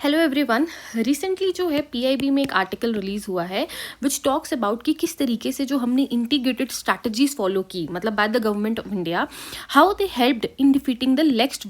Hello everyone. Recently जो है PIB में एक आर्टिकल रिलीज हुआ है विच टॉक्स अबाउट कि किस तरीके से जो हमने इंटीग्रेटेड स्ट्रैटेजीज फॉलो की, मतलब bye the government of India, how they helped in defeating the left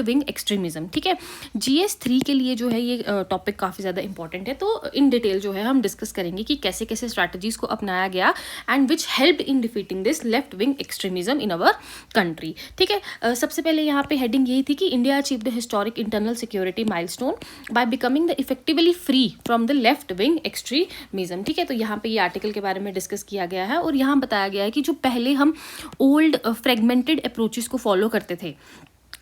wing extremism. ठीक है, GS3 के लिए जो है ये टॉपिक काफ़ी ज़्यादा इंपॉर्टेंट है, तो इन डिटेल जो है हम डिस्कस करेंगे कि कैसे कैसे स्ट्रैटेजीज को अपनाया गया and which helped in defeating this left wing extremism in our country. ठीक है, सबसे पहले यहाँ पे हेडिंग यही थी कि India achieved historic internal security milestone by becoming the effectively free from the left wing extremism. ठीक है, तो यहाँ पे ये आर्टिकल के बारे में डिस्कस किया गया है और यहाँ बताया गया है कि जो पहले हम ओल्ड फ्रेगमेंटेड अप्रोचेस को फॉलो करते थे,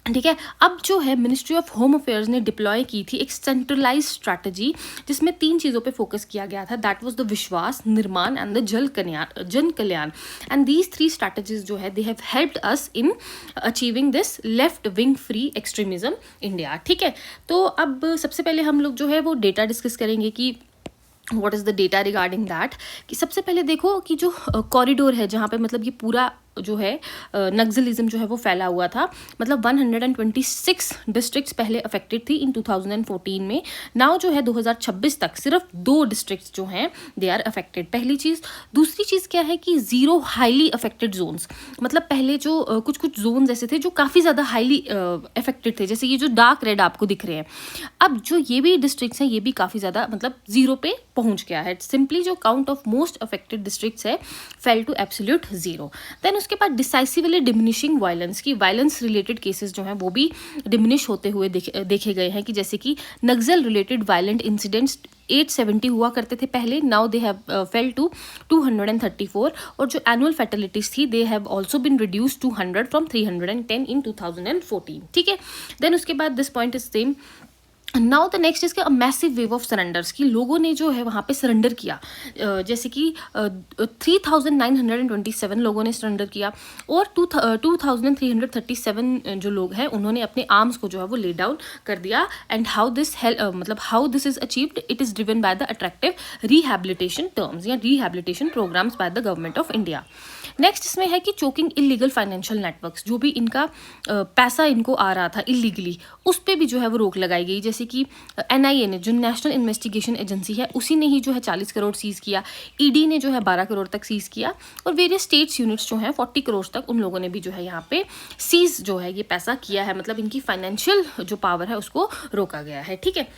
ठीक है, अब जो है मिनिस्ट्री ऑफ होम अफेयर्स ने डिप्लॉय की थी एक सेंट्रलाइज स्ट्रैटेजी जिसमें 3 चीज़ों पे फोकस किया गया था। दैट वाज द विश्वास, निर्माण and the Jan Kalyan. And these 3 strategies जो है they have helped us in achieving this left wing free extremism India. ठीक है, तो अब सबसे पहले हम लोग जो है वो डेटा डिस्कस करेंगे कि what is the data regarding that. कि सबसे पहले देखो कि जो कॉरिडोर है जहाँ पे मतलब ये पूरा जो है नक्सलिज्म जो है वो फैला हुआ था, मतलब 126 डिस्ट्रिक्ट्स पहले अफेक्टेड थी इन 2014 में। नाउ जो है 2026 तक सिर्फ 2 डिस्ट्रिक्ट्स जो हैं दे आर अफेक्टेड, पहली चीज़। दूसरी चीज़ क्या है कि 0 हाईली अफेक्टेड जोन्स, मतलब पहले जो कुछ कुछ जोन्स ऐसे थे जो काफ़ी ज़्यादा हाईली अफेक्टेड थे, जैसे ये जो डार्क रेड आपको दिख रहे हैं। अब जो ये भी डिस्ट्रिक्ट्स हैं ये भी काफ़ी ज़्यादा मतलब 0 पे पहुंच गया है। सिंपली जो count of most affected districts है फेल टू एब्सोल्यूट 0। देन उसके बाद डिसाइसिवली डिमिनिशिंग वायलेंस, की वायलेंस रिलेटेड केसेस जो हैं वो भी डिमिनिश होते हुए देखे गए हैं, कि जैसे कि नक्सल रिलेटेड वायलेंट इंसिडेंट्स 870 हुआ करते थे पहले, now they have fell to 234। और जो एनुअल फैटेलिटीज थी they have also been reduce to 100 from 310 in 2014। ठीक है, देन उसके बाद this point is same. Now the next is massive wave of surrenders, की लोगों ने जो है वहाँ पे सरेंडर किया, जैसे कि 3927 लोगों ने सरेंडर किया और 2337 जो लोग हैं उन्होंने अपने आर्म्स को जो है वो ले डाउन कर दिया। एंड हाउ दिस मतलब how this is achieved, it is driven by the attractive rehabilitation terms या rehabilitation programmes by the government of India. Next इसमें है कि चोकिंग इलीगल फाइनेंशियल नेटवर्क्स, जो भी इनका पैसा इनको आ रहा था इलीगली उस पर भी जो है वो रोक लगाई गई। जैसे कि NIA ने, जो नेशनल इन्वेस्टिगेशन एजेंसी है, उसी ने ही जो है 40 करोड़ सीज किया, ED ने जो है 12 करोड़ तक सीज किया, और वेरियस स्टेट्स यूनिट्स जो हैं 40 करोड़ तक उन लोगों ने भी जो है यहाँ पे सीज जो है ये पैसा किया है, मतलब इनकी फाइनेंशियल जो पावर है उसको रोका गया है। ठीक है,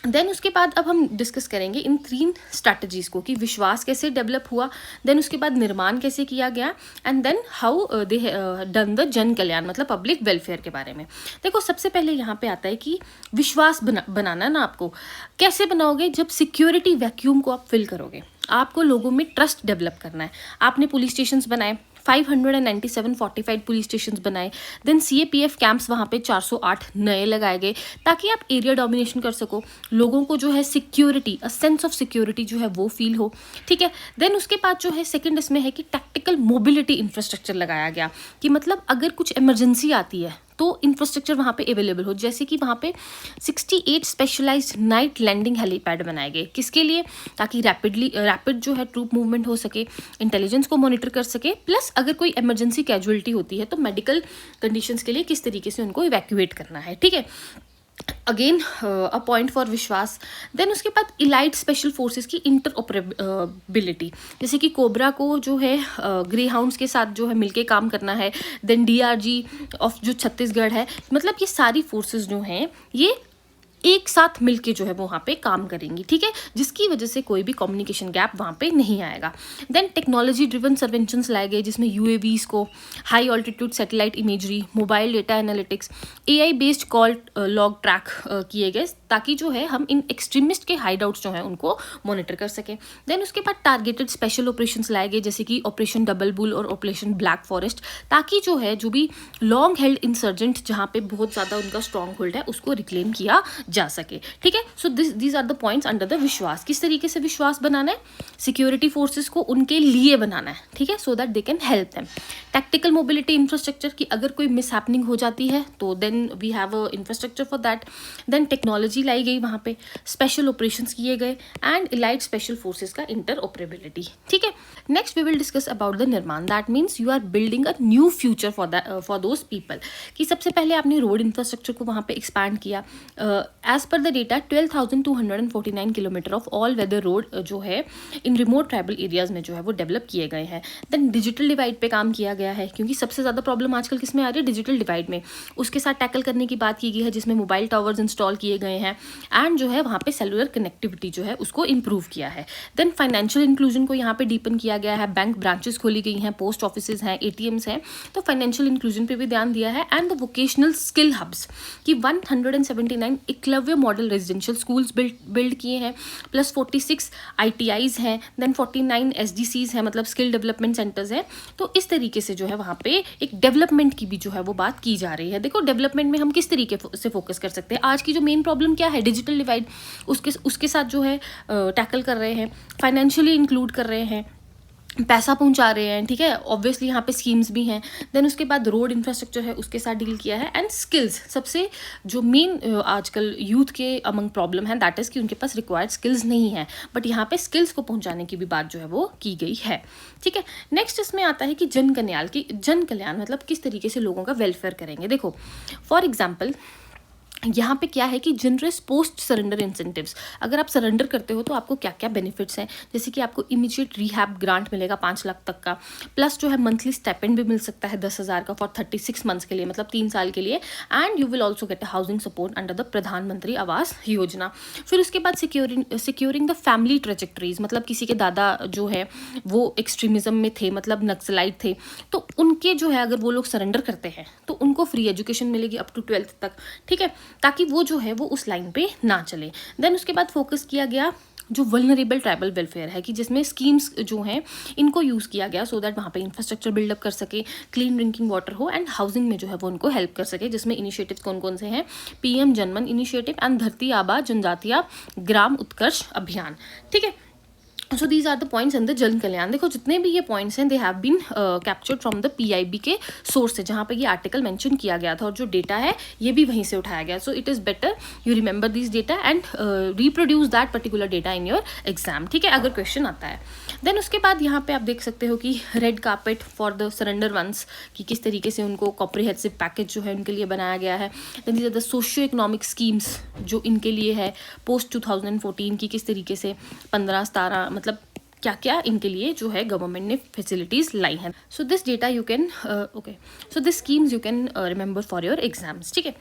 देन उसके बाद अब हम डिस्कस करेंगे इन 3 स्ट्रैटेजीज को, कि विश्वास कैसे डेवलप हुआ, देन उसके बाद निर्माण कैसे किया गया, and then how they done the Jan Kalyan, मतलब पब्लिक वेलफेयर के बारे में। देखो सबसे पहले यहाँ पे आता है कि विश्वास बनाना ना, आपको कैसे बनाओगे, जब सिक्योरिटी वैक्यूम को आप फिल करोगे, आपको लोगों में ट्रस्ट डेवलप करना है। आपने पुलिस स्टेशंस बनाए, 597 फोर्टिफाइड पुलिस स्टेशंस बनाए, देन CAPF कैंप्स वहाँ पे 408 नए लगाए गए, ताकि आप एरिया डोमिनेशन कर सको, लोगों को जो है security, a sense of security जो है वो फील हो। ठीक है, देन उसके बाद जो है सेकंड इसमें है कि टैक्टिकल मोबिलिटी इंफ्रास्ट्रक्चर लगाया गया, कि मतलब अगर कुछ इमरजेंसी आती है तो इंफ्रास्ट्रक्चर वहाँ पे अवेलेबल हो। जैसे कि वहाँ पे 68 स्पेशलाइज्ड नाइट लैंडिंग हेलीपैड बनाए गए, किसके लिए, ताकि रैपिड जो है ट्रूप मूवमेंट हो सके, इंटेलिजेंस को मॉनिटर कर सके, प्लस अगर कोई इमरजेंसी कैजुअलिटी होती है तो मेडिकल कंडीशंस के लिए किस तरीके से उनको इवैक्यूएट करना है। ठीक है, अगेन अ पॉइंट फॉर विश्वास। देन उसके बाद इलाइट स्पेशल फोर्सेस की इंटरऑपरेबिलिटी, जैसे कि कोबरा को जो है ग्रे हाउंड्स के साथ जो है मिलके काम करना है, देन DRG ऑफ जो छत्तीसगढ़ है, मतलब ये सारी फोर्सेस जो हैं ये एक साथ मिलके जो है वो वहाँ पे काम करेंगी। ठीक है, जिसकी वजह से कोई भी कम्युनिकेशन गैप वहाँ पे नहीं आएगा। देन टेक्नोलॉजी ड्रिवन सर्वेंशंस लाए गए, जिसमें UAVs को, high altitude satellite imagery, mobile data analytics, AI based call log track किए गए, ताकि जो है हम इन एक्सट्रीमिस्ट के हाइड आउट्स जो हैं उनको मॉनिटर कर सकें। देन उसके बाद टारगेटेड स्पेशल ऑपरेशंस लाए गए, जैसे कि ऑपरेशन डबल बुल और ऑपरेशन ब्लैक फॉरेस्ट, ताकि जो है जो भी लॉन्ग हेल्ड इंसर्जेंट जहाँ पे बहुत ज़्यादा उनका स्ट्रॉन्ग होल्ड है उसको रिक्लेम किया जा सके। ठीक है, so these are the points under the Vishwas. किस तरीके से विश्वास बनाना है, सिक्योरिटी फोर्सेस को उनके लिए बनाना है। ठीक है, so that they can help them. Tactical mobility infrastructure, की अगर कोई मिस हैपनिंग हो जाती है तो then we have a infrastructure for that. Then technology लाई गई वहाँ पे, स्पेशल ऑपरेशंस किए गए, एंड इलाइट स्पेशल फोर्सेस का इंटरऑपरेबिलिटी। ठीक है, next we will discuss about the निर्माण। That means you are building a new future for those people, कि सबसे पहले आपने रोड इंफ्रास्ट्रक्चर को वहाँ पे एक्सपैंड किया, as per the data 12,249 kilometre of all weather road जो है इन रिमोट ट्राइबल एरियाज में जो है वो डेवलप किए गए हैं। देन डिजिटल डिवाइड पे काम किया गया है, क्योंकि सबसे ज़्यादा प्रॉब्लम आजकल किस में आ रही है, डिजिटल डिवाइड में। उसके साथ टैकल करने की बात की गई है, जिसमें मोबाइल टावर्स इंस्टॉल किए गए हैं एंड जो है वहाँ पे सेलुलर कनेक्टिविटी जो है उसको इम्प्रूव किया है। देन फाइनेंशियल इंक्लूजन को यहाँ पे डीपन किया गया है, बैंक ब्रांचेस खोली गई हैं, पोस्ट ऑफिस हैं, ATMs हैं, तो फाइनेंशियल इंक्लूजन पे भी ध्यान दिया है। And the vocational skill hubs की 179 Eklavya model residential schools build किए हैं, प्लस 46 ITIs हैं, देन 49 SDCs हैं, मतलब स्किल डेवलपमेंट सेंटर्स हैं। तो इस तरीके से जो है वहाँ पे एक डेवलपमेंट की भी जो है वो बात की जा रही है। देखो डेवलपमेंट में हम किस तरीके से फोकस कर सकते हैं, आज की जो मेन प्रॉब्लम क्या है, डिजिटल डिवाइड, उसके साथ जो है टैकल कर रहे हैं, फाइनेंशियली इंक्लूड कर रहे हैं, पैसा पहुंचा रहे हैं, ठीक है। ऑब्वियसली यहाँ पे स्कीम्स भी हैं। देन उसके बाद रोड इंफ्रास्ट्रक्चर है, उसके साथ डील किया है। एंड स्किल्स, सबसे जो मेन आजकल यूथ के अमंग प्रॉब्लम है दैट इज़ कि उनके पास रिक्वायर्ड स्किल्स नहीं है, बट यहाँ पे स्किल्स को पहुंचाने की भी बात जो है वो की गई है, ठीक है। नेक्स्ट इसमें आता है कि जन कल्याण मतलब किस तरीके से लोगों का वेलफेयर करेंगे। देखो फॉर एग्जाम्पल यहाँ पे क्या है कि जनरस पोस्ट सरेंडर इंसेंटिव्स, अगर आप सरेंडर करते हो तो आपको क्या क्या बेनिफिट्स हैं, जैसे कि आपको इमीडिएट रिहैब ग्रांट मिलेगा 5 लाख तक का, प्लस जो है मंथली स्टाइपेंड भी मिल सकता है 10,000 का फॉर 36 मंथ्स के लिए, मतलब 3 साल के लिए। And you will also get a housing support under the प्रधानमंत्री आवास योजना। फिर उसके बाद सिक्योरिंग द फैमिली ट्रेजेक्टरीज, मतलब किसी के दादा जो है वो एक्सट्रीमिज्म में थे, मतलब नक्सलाइट थे, तो उनके जो है अगर वो लोग सरेंडर करते हैं तो उनको फ्री एजुकेशन मिलेगी अप टू 12th तक, ठीक है, ताकि वो जो है वो उस लाइन पे ना चले। देन उसके बाद फोकस किया गया जो वल्नरेबल ट्राइबल वेलफेयर है, कि जिसमें स्कीम्स जो हैं इनको यूज़ किया गया सो दैट वहाँ पे इंफ्रास्ट्रक्चर बिल्डअप कर सके, क्लीन ड्रिंकिंग वाटर हो एंड हाउसिंग में जो है वो उनको हेल्प कर सके, जिसमें इनिशिएटिव्स कौन कौन से हैं, PM जनमन इनिशिएटिव एंड धरती आबा जनजातीय ग्राम उत्कर्ष अभियान, ठीक है। So these are the points in the Jan Kalyan. देखो जितने भी ये पॉइंट्स हैं they have been captured from the PIB के सोर्स से, जहाँ पे ये आर्टिकल मेंशन किया गया था, और जो डेटा है ये भी वहीं से उठाया गया। So it is better you remember this data and reproduce that particular data in your exam, ठीक है, अगर क्वेश्चन आता है। देन उसके बाद यहाँ पे आप देख सकते हो कि red carpet for the surrender ones, कि किस तरीके से उनको कॉम्प्रिहेंसिव पैकेज जो है उनके लिए बनाया गया है। Then these are the socio economic schemes जो इनके लिए है पोस्ट 2014 की, किस तरीके से 15-17 मतलब क्या क्या इनके लिए जो है गवर्नमेंट ने फैसिलिटीज़ लाई हैं। So this data you can so this schemes you can remember for your exams, ठीक है।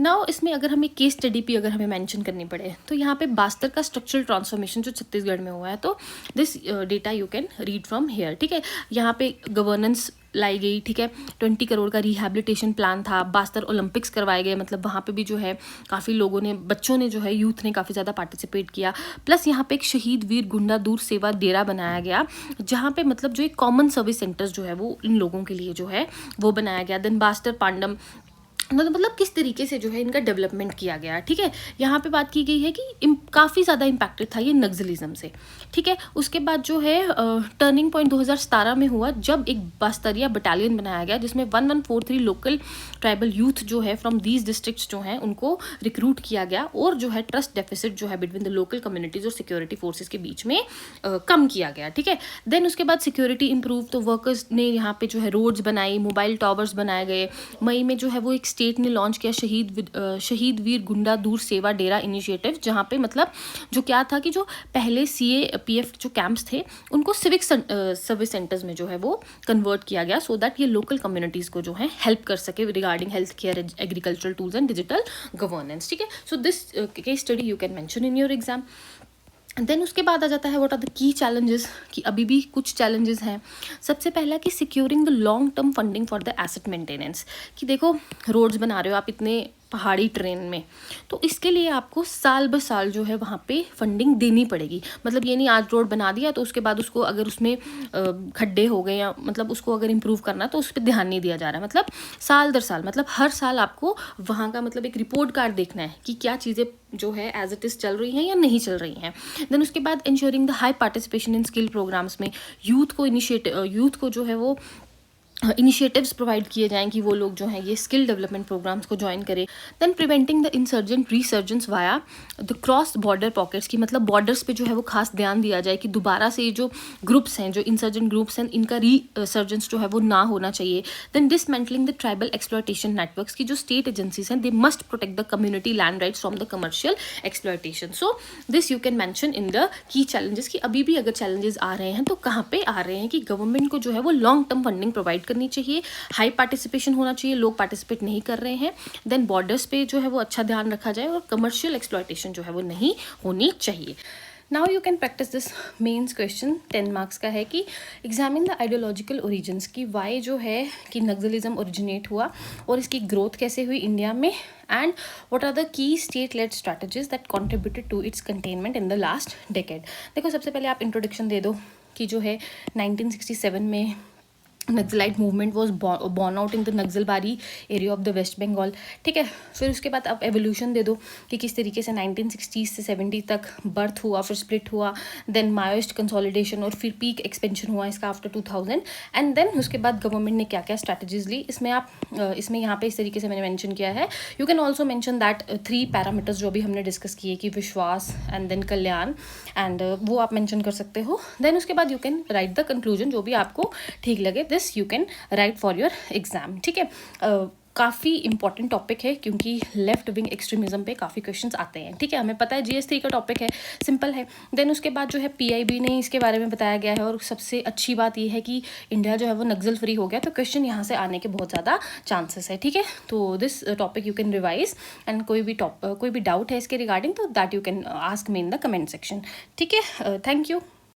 नाउ इसमें अगर हमें केस स्टडी भी अगर हमें मेंशन करनी पड़े तो यहाँ पे बास्तर का स्ट्रक्चरल ट्रांसफॉर्मेशन जो छत्तीसगढ़ में हुआ है, तो this data you can read from here, ठीक है। यहाँ पे गवर्नेंस लाई गई, ठीक है, 20 करोड़ का रिहैबिलिटेशन प्लान था, बास्तर ओलंपिक्स करवाए गए, मतलब वहाँ पे भी जो है काफ़ी लोगों ने, बच्चों ने जो है, यूथ ने काफ़ी ज़्यादा पार्टिसिपेट किया। प्लस यहाँ पे एक शहीद वीर गुंडा दूर सेवा डेरा बनाया गया, जहाँ पे मतलब जो एक कॉमन सर्विस सेंटर्स जो है वो इन लोगों के लिए जो है वो बनाया गया। देन बास्तर पांडम, मतलब किस तरीके से जो है इनका डेवलपमेंट किया गया, ठीक है। यहाँ पे बात की गई है कि काफ़ी ज़्यादा इम्पैक्टेड था ये नक्सलिज्म से, ठीक है। उसके बाद जो है टर्निंग पॉइंट 2017 में हुआ, जब एक बस्तरिया बटालियन बनाया गया, जिसमें 1143 लोकल ट्राइबल यूथ जो है फ्रॉम दीज डिस्ट्रिक्ट्स जो हैं उनको रिक्रूट किया गया, और जो है ट्रस्ट डेफिसिट जो है बिटवीन द लोकल कम्युनिटीज़ और सिक्योरिटी फोर्सेज के बीच में कम किया गया, ठीक है। देन उसके बाद सिक्योरिटी इंप्रूव, तो वर्कर्स ने यहाँ पे जो है रोड्स बनाई, मोबाइल टावर्स बनाए गए। मई में जो है वो एक स्टेट ने लॉन्च किया शहीद वीर गुंडा दूर सेवा डेरा इनिशिएटिव, जहाँ पे मतलब जो क्या था कि जो पहले CAPF जो कैंप्स थे उनको सिविक सर्विस सेंटर्स में जो है वो कन्वर्ट किया गया, सो दैट ये लोकल कम्युनिटीज़ को जो है हेल्प कर सके regarding health care, agricultural tools and digital governance, ठीक है। So this case study you can mention in your exam. Then उसके बाद आ जाता है what are the key challenges, कि अभी भी कुछ चैलेंजेस हैं। सबसे पहला कि securing the long term funding for the asset maintenance, कि देखो रोड्स बना रहे हो आप इतने पहाड़ी ट्रेन में, तो इसके लिए आपको साल ब साल जो है वहाँ पे फंडिंग देनी पड़ेगी। मतलब ये नहीं आज रोड बना दिया तो उसके बाद उसको अगर उसमें खड्डे हो गए या मतलब उसको अगर इम्प्रूव करना तो उस पर ध्यान नहीं दिया जा रहा है। मतलब साल दर साल, मतलब हर साल आपको वहाँ का मतलब एक रिपोर्ट कार्ड देखना है कि क्या चीज़ें जो है एज इट इज़ चल रही हैं या नहीं चल रही हैं। देन उसके बाद ensuring the high participation in skill programmes में यूथ को जो है वो इनिशिएटिव्स प्रोवाइड किए जाएँ कि वो लोग जो हैं ये स्किल डेवलपमेंट प्रोग्राम्स को ज्वाइन करें। Then preventing the insurgent resurgence via the cross border pockets, की मतलब बॉर्डर्स पे जो है वो खास ध्यान दिया जाए कि दोबारा से ये जो ग्रुप्स हैं, जो इंसर्जेंट ग्रुप्स हैं, इनका रीसर्जेंस जो है वो ना होना चाहिए। Then dismantling the tribal exploitation networks, की जो स्टेट एजेंसीज हैं they must protect the community land rights from the commercial exploitation. So this you can mention in the key challenges, कि अभी भी अगर चैलेंजेस आ रहे हैं तो कहाँ पे आ रहे हैं, कि गवर्नमेंट को जो है वो लॉन्ग टर्म फंडिंग प्रोवाइड करनी चाहिए, हाई पार्टिसिपेशन होना चाहिए, लोग पार्टिसिपेट नहीं कर रहे हैं, देन बॉर्डर्स पे जो है वो अच्छा ध्यान रखा जाए और कमर्शियल एक्सप्लॉयटेशन जो है वो नहीं होनी चाहिए। Now you can practice this mains question 10 marks का है कि एग्जामिन द आइडियोलॉजिकल ओरिजिन्स, की वाई जो है कि नक्सलिज्म ओरिजिनेट हुआ और इसकी ग्रोथ कैसे हुई इंडिया में, and what are the key state led strategies that contributed to its containment in the last decade. देखो सबसे पहले आप इंट्रोडक्शन दे दो कि जो है 1967 में Naxalite movement was born out in the Naxalbari area of the West Bengal. ठीक है, फिर उसके बाद आप एवोल्यूशन दे दो कि किस तरीके से 1960 से 70 तक बर्थ हुआ, फिर स्प्लिट हुआ, देन मायोइस्ट कंसोलिडेशन और फिर पीक एक्सपेंशन हुआ इसका आफ्टर 2000, एंड देन उसके बाद गवर्नमेंट ने क्या क्या स्ट्रैटेजीज ली। इसमें आप इसमें यहाँ पे इस तरीके से मैंने मेंशन किया है। You can also mention that 3 parameters जो अभी हमने डिस्कस किए कि विश्वास एंड देन कल्याण, एंड वो आप मेंशन कर सकते हो। देन उसके बाद you can write the conclusion, जो भी आपको ठीक लगे, this you can write for your exam. ठीक है, काफ़ी इंपॉर्टेंट टॉपिक है क्योंकि लेफ्ट विंग एक्सट्रीमिज्म पे काफ़ी क्वेश्चंस आते हैं। ठीक है, हमें पता है GS3 का टॉपिक है, सिंपल है। देन उसके बाद जो है PIB ने इसके बारे में बताया गया है, और सबसे अच्छी बात ये है कि इंडिया जो है वो नक्सल फ्री हो गया, तो क्वेश्चन यहाँ से आने के बहुत ज़्यादा चांसेस है। ठीक है, तो this topic you can revise, and कोई भी डाउट है इसके रिगार्डिंग तो that you can ask me in the comment section. ठीक है, थैंक यू।